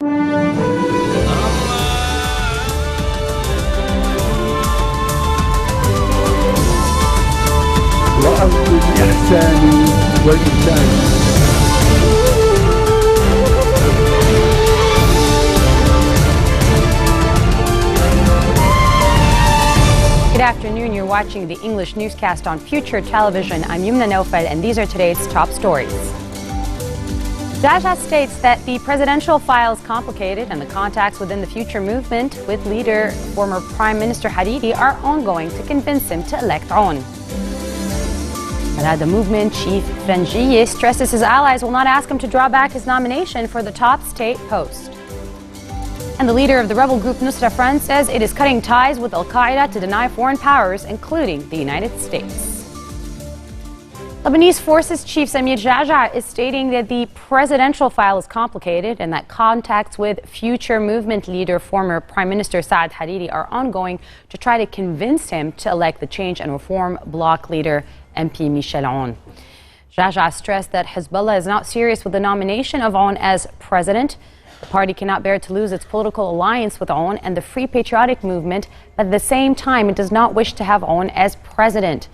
وأرض الإحسان والإنسان. Good afternoon. You're watching the English newscast on Future Television. I'm Yumna Nofel, and these are today's top stories. Jaja states that the presidential file is complicated and the contacts within the Future movement with leader former Prime Minister Hariri are ongoing to convince him to elect On. The movement chief Frangieh stresses his allies will not ask him to draw back his nomination for the top state post. And the leader of the rebel group Nusra Front says it is cutting ties with Al-Qaeda to deny foreign powers, including the United States. Lebanese Forces Chief Samir Jaja is stating that the presidential file is complicated and that contacts with Future movement leader former Prime Minister Saad Hariri are ongoing to try to convince him to elect the Change and Reform bloc leader MP Michel Aoun. Jaja stressed that Hezbollah is not serious with the nomination of Aoun as president. The party cannot bear to lose its political alliance with Aoun and the Free Patriotic Movement, but at the same time it does not wish to have Aoun as president.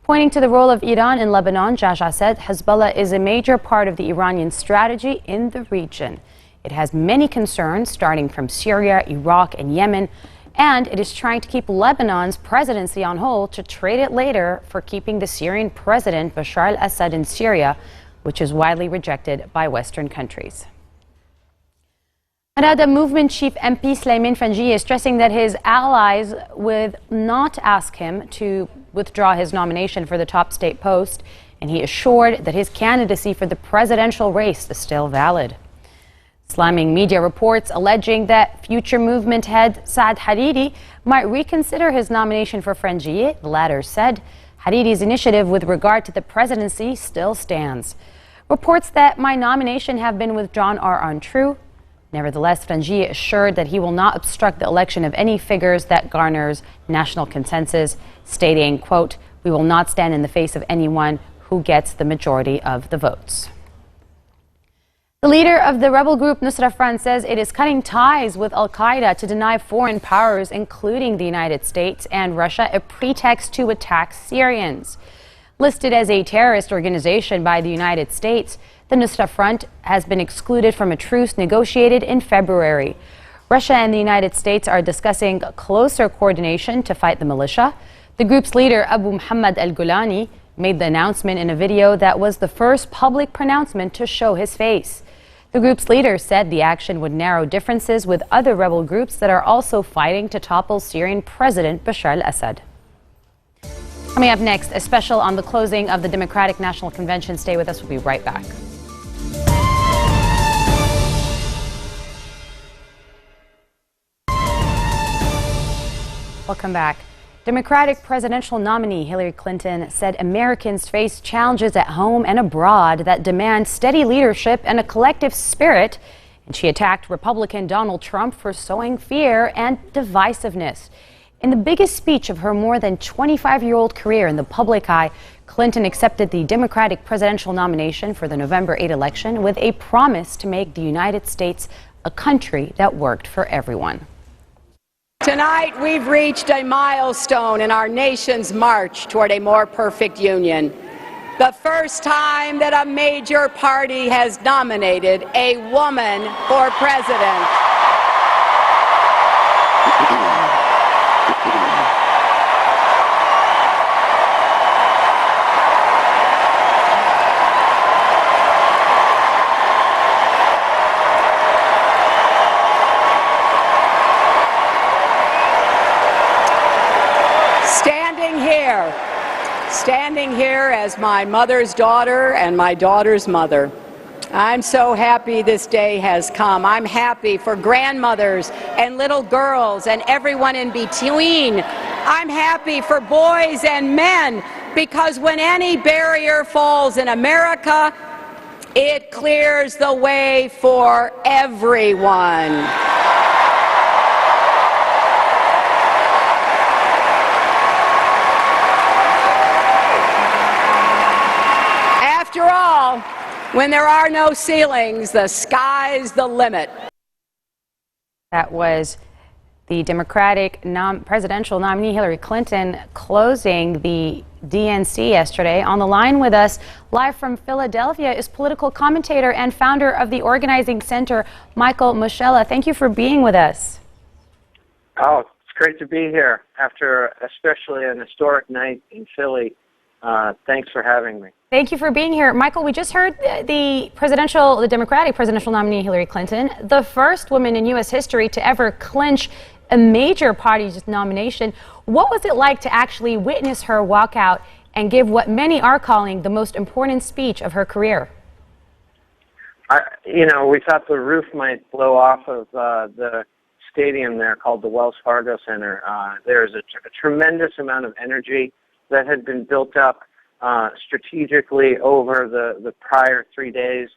Pointing to the role of Iran in Lebanon, Jaja said Hezbollah is a major part of the Iranian strategy in the region. It has many concerns, starting from Syria, Iraq, and Yemen, and it is trying to keep Lebanon's presidency on hold to trade it later for keeping the Syrian president Bashar al-Assad in Syria, which is widely rejected by Western countries. The movement chief MP Sleiman Frangieh is stressing that his allies would not ask him to withdraw his nomination for the top state post, and he assured that his candidacy for the presidential race is still valid. Slamming media reports alleging that Future movement head Saad Hariri might reconsider his nomination for Frangieh. The latter said Hariri's initiative with regard to the presidency still stands. Reports that my nomination have been withdrawn are untrue. Nevertheless, Frangieh assured that he will not obstruct the election of any figures that garners national consensus, stating, quote, "We will not stand in the face of anyone who gets the majority of the votes." The leader of the rebel group Nusra Front says it is cutting ties with Al-Qaeda to deny foreign powers, including the United States and Russia, a pretext to attack Syrians. Listed as a terrorist organization by the United States, the Nusra Front has been excluded from a truce negotiated in February. Russia and the United States are discussing closer coordination to fight the militia. The group's leader, Abu Muhammad al-Gulani, made the announcement in a video that was the first public pronouncement to show his face. The group's leader said the action would narrow differences with other rebel groups that are also fighting to topple Syrian President Bashar al-Assad. Coming up next, a special on the closing of the Democratic National Convention. Stay with us. We'll be right back. Welcome back. Democratic presidential nominee Hillary Clinton said Americans face challenges at home and abroad that demand steady leadership and a collective spirit, and she attacked Republican Donald Trump for sowing fear and divisiveness. In the biggest speech of her more than 25-year-old career in the public eye, Clinton accepted the Democratic presidential nomination for the November 8 election with a promise to make the United States a country that worked for everyone. Tonight, we've reached a milestone in our nation's march toward a more perfect union. The first time that a major party has nominated a woman for president. Standing here as my mother's daughter and my daughter's mother, I'm so happy this day has come. I'm happy for grandmothers and little girls and everyone in between. I'm happy for boys and men, because when any barrier falls in America, it clears the way for everyone. After all, when there are no ceilings, the sky's the limit. That was the Democratic presidential nominee Hillary Clinton closing the DNC yesterday. On the line with us, live from Philadelphia, is political commentator and founder of the Organizing Center, Michael Moschella. Thank you for being with us. Oh, it's great to be here after especially an historic night in Philly. Thanks for having me. Thank you for being here. Michael, we just heard the Democratic presidential nominee Hillary Clinton, the first woman in U.S. history to ever clinch a major party's nomination. What was it like to actually witness her walk out and give what many are calling the most important speech of her career? We thought the roof might blow off of the stadium there called the Wells Fargo Center. There's a tremendous amount of energy that had been built up strategically over the prior 3 days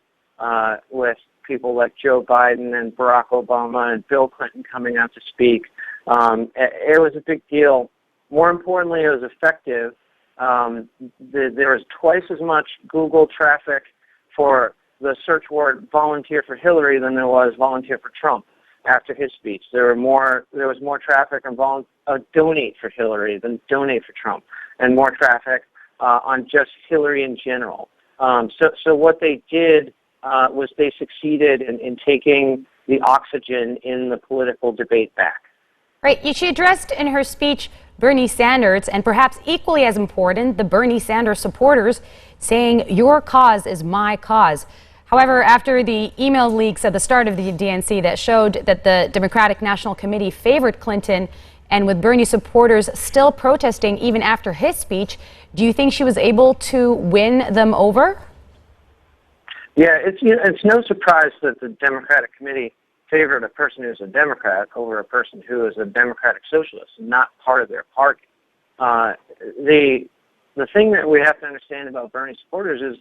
with people like Joe Biden and Barack Obama and Bill Clinton coming out to speak. It was a big deal. More importantly, it was effective. There was twice as much Google traffic for the search word volunteer for Hillary than there was volunteer for Trump after his speech. There was more traffic on donate for Hillary than donate for Trump, and more traffic on just Hillary in general. So what they did was they succeeded in taking the oxygen in the political debate back. Right. She addressed in her speech Bernie Sanders, and perhaps equally as important, the Bernie Sanders supporters, saying, "Your cause is my cause." However, after the email leaks at the start of the DNC that showed that the Democratic National Committee favored Clinton, and with Bernie supporters still protesting even after his speech, do you think she was able to win them over? Yeah, it's no surprise that the Democratic Committee favored a person who's a Democrat over a person who is a Democratic socialist, not part of their party. The thing that we have to understand about Bernie supporters is,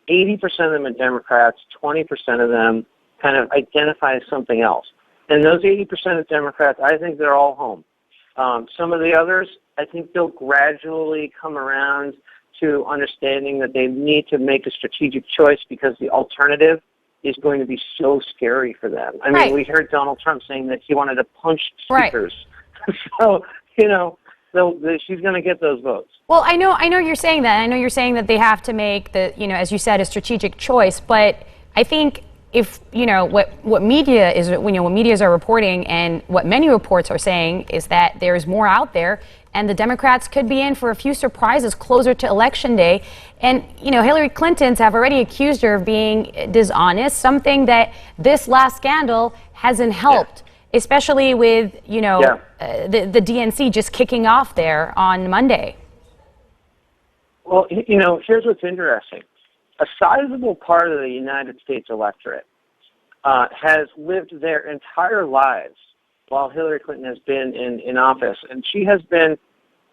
80% of them are Democrats, 20% of them kind of identify as something else. And those 80% of Democrats, I think they're all home. Some of the others, I think they'll gradually come around to understanding that they need to make a strategic choice because the alternative is going to be so scary for them. I mean, we heard Donald Trump saying that he wanted to punch speakers. Right. So, she's going to get those votes. Well, I know you're saying that. I know you're saying that they have to make as you said, a strategic choice. But I think if what media is, what medias are reporting, and what many reports are saying is that there's more out there, and the Democrats could be in for a few surprises closer to Election Day. And Hillary Clinton's have already accused her of being dishonest, something that this last scandal hasn't helped. Yeah. Especially with, the DNC just kicking off there on Monday. Well, here's what's interesting. A sizable part of the United States electorate has lived their entire lives while Hillary Clinton has been in office. And she has been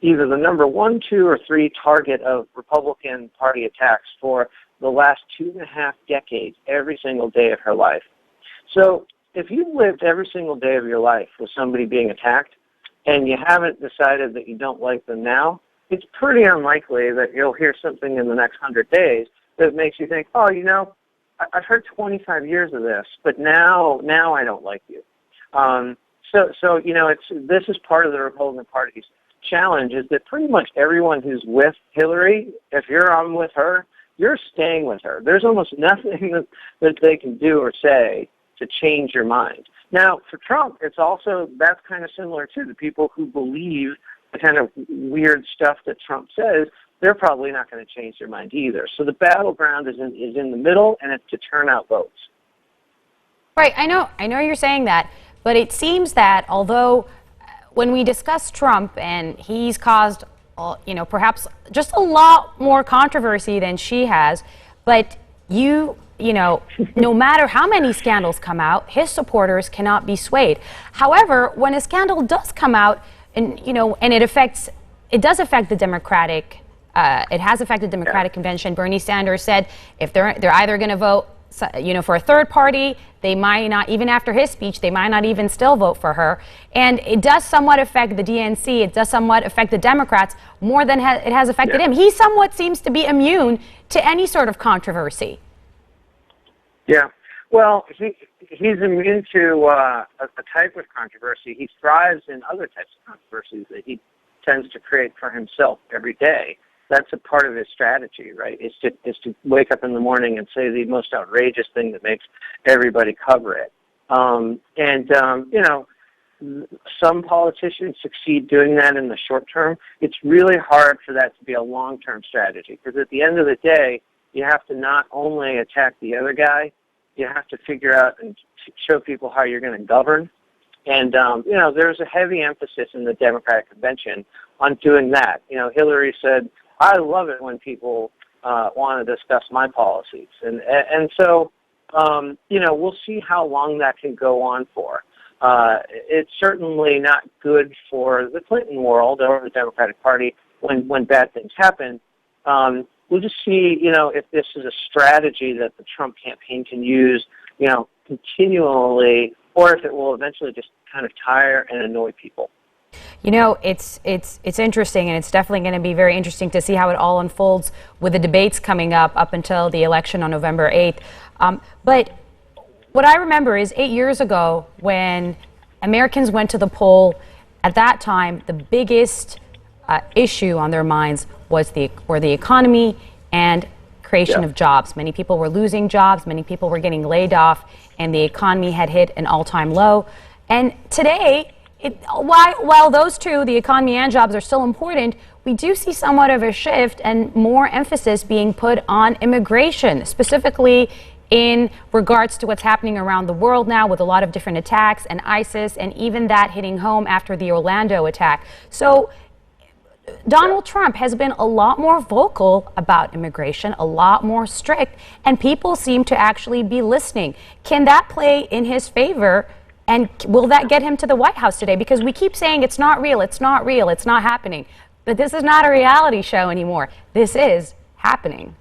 either the number 1, 2, or 3 target of Republican Party attacks for the last 2.5 decades, every single day of her life. So if you've lived every single day of your life with somebody being attacked and you haven't decided that you don't like them now, it's pretty unlikely that you'll hear something in the next 100 days that makes you think, oh, I've heard 25 years of this, but now I don't like you. This is part of the Republican Party's challenge, is that pretty much everyone who's with Hillary, if you're on with her, you're staying with her. There's almost nothing that they can do or say to change your mind. Now, for Trump, that's kind of similar too. The people who believe the kind of weird stuff that Trump says, they're probably not going to change their mind either. So the battleground is in the middle, and it's to turn out votes. Right. I know you're saying that, but it seems that although when we discuss Trump, and he's caused, perhaps just a lot more controversy than she has, but no matter how many scandals come out, his supporters cannot be swayed. However, when a scandal does come out, and it does affect the Democratic, it has affected the Democratic convention. Bernie Sanders said if they're either going to vote, for a third party, they might not, even after his speech, they might not even still vote for her. And it does somewhat affect the DNC. It does somewhat affect the Democrats more than it has affected him. He somewhat seems to be immune to any sort of controversy. Yeah. Well, he's immune to a type of controversy. He thrives in other types of controversies that he tends to create for himself every day. That's a part of his strategy, right? Is to wake up in the morning and say the most outrageous thing that makes everybody cover it. You know, some politicians succeed doing that in the short term. It's really hard for that to be a long-term strategy, because at the end of the day, you have to not only attack the other guy, you have to figure out and show people how you're going to govern. And, you know, there's a heavy emphasis in the Democratic convention on doing that. You know, Hillary said, I love it when people want to discuss my policies. And so, you know, we'll see how long that can go on for. It's certainly not good for the Clinton world or the Democratic Party when bad things happen. We'll just see, you know, if this is a strategy that the Trump campaign can use, you know, continually, or if it will eventually just kind of tire and annoy people. You know, it's interesting, and it's definitely going to be very interesting to see how it all unfolds with the debates coming up until the election on November 8th. But what I remember is 8 years ago when Americans went to the poll, at that time, the biggest issue on their minds was the economy and creation of jobs. Many people were losing jobs, many people were getting laid off, and the economy had hit an all-time low. And today, while those two, the economy and jobs, are still important, we do see somewhat of a shift and more emphasis being put on immigration, specifically in regards to what's happening around the world now with a lot of different attacks and ISIS, and even that hitting home after the Orlando attack. So Donald Trump has been a lot more vocal about immigration, a lot more strict, and people seem to actually be listening. Can that play in his favor? And will that get him to the White House today? Because we keep saying it's not real, it's not real, it's not happening. But this is not a reality show anymore. This is happening.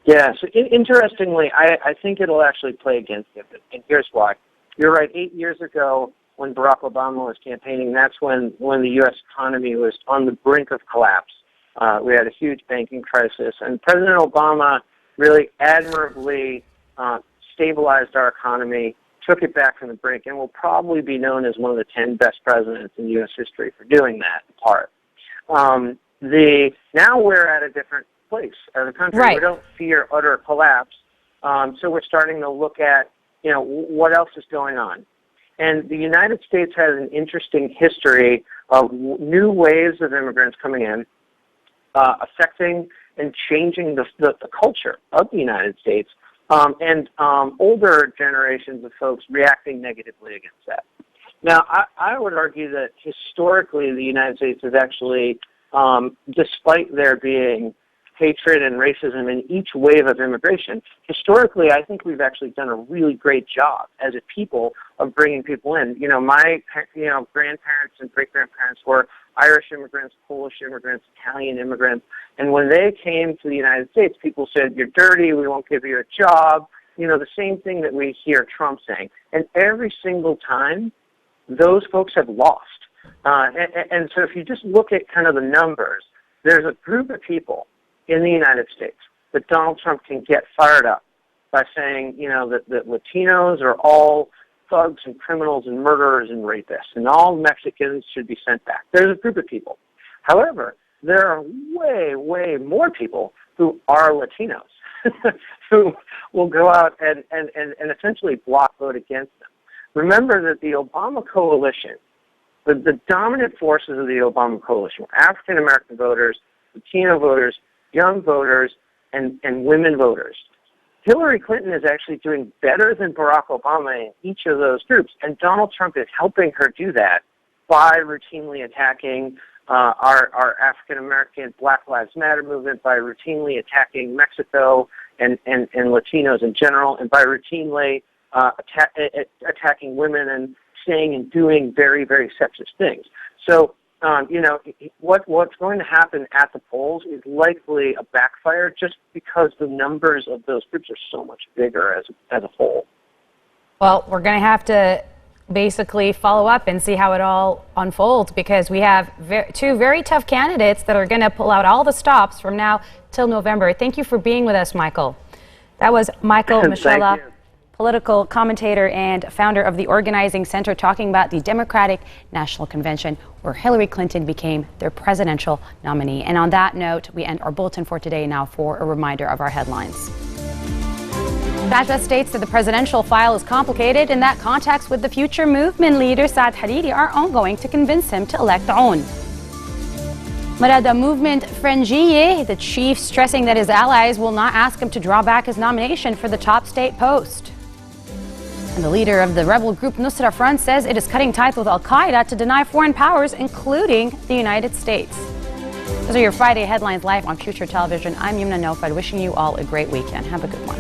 Yeah, so interestingly, I think it'll actually play against him, and here's why. You're right, 8 years ago when Barack Obama was campaigning, that's when the U.S. economy was on the brink of collapse. We had a huge banking crisis, and President Obama really admirably stabilized our economy, took it back from the brink, and will probably be known as one of the 10 best presidents in U.S. history for doing that part. Now we're at a different place as a country. Right. We don't fear utter collapse, so we're starting to look at, you know, what else is going on. And the United States has an interesting history of new waves of immigrants coming in, affecting and changing the culture of the United States, and older generations of folks reacting negatively against that. Now, I would argue that historically the United States has actually, despite there being hatred and racism in each wave of immigration, historically I think we've actually done a really great job as a people of bringing people in. You know, my grandparents and great-grandparents were Irish immigrants, Polish immigrants, Italian immigrants, and when they came to the United States, people said, you're dirty, we won't give you a job, you know, the same thing that we hear Trump saying. And every single time, those folks have lost. And so if you just look at kind of the numbers, there's a group of people in the United States that Donald Trump can get fired up by saying, you know, that Latinos are all thugs and criminals and murderers and rapists, and all Mexicans should be sent back. There's a group of people. However, there are way, way more people who are Latinos who will go out and essentially block vote against them. Remember that the Obama coalition, the dominant forces of the Obama coalition were African-American voters, Latino voters, young voters, and women voters. Hillary Clinton is actually doing better than Barack Obama in each of those groups, and Donald Trump is helping her do that by routinely attacking our African-American Black Lives Matter movement, by routinely attacking Mexico and Latinos in general, and by routinely attacking women and saying and doing very, very sexist things. So, you know, what's going to happen at the polls is likely a backfire just because the numbers of those groups are so much bigger as a whole. Well, we're going to have to basically follow up and see how it all unfolds, because we have two very tough candidates that are going to pull out all the stops from now till November. Thank you for being with us, Michael. That was Michael Michela, political commentator and founder of the Organizing Center, talking about the Democratic National Convention, where Hillary Clinton became their presidential nominee. And on that note, we end our bulletin for today. Now for a reminder of our headlines. Tajwa states that the presidential file is complicated and that contacts with the future movement leader Saad Hariri are ongoing to convince him to elect Aoun. Marada movement Frangieh, the chief stressing that his allies will not ask him to draw back his nomination for the top state post. And the leader of the rebel group Nusra Front says it is cutting ties with Al-Qaeda to deny foreign powers, including the United States. Those are your Friday headlines live on Future Television. I'm Yumna Nofad, wishing you all a great weekend. Have a good one.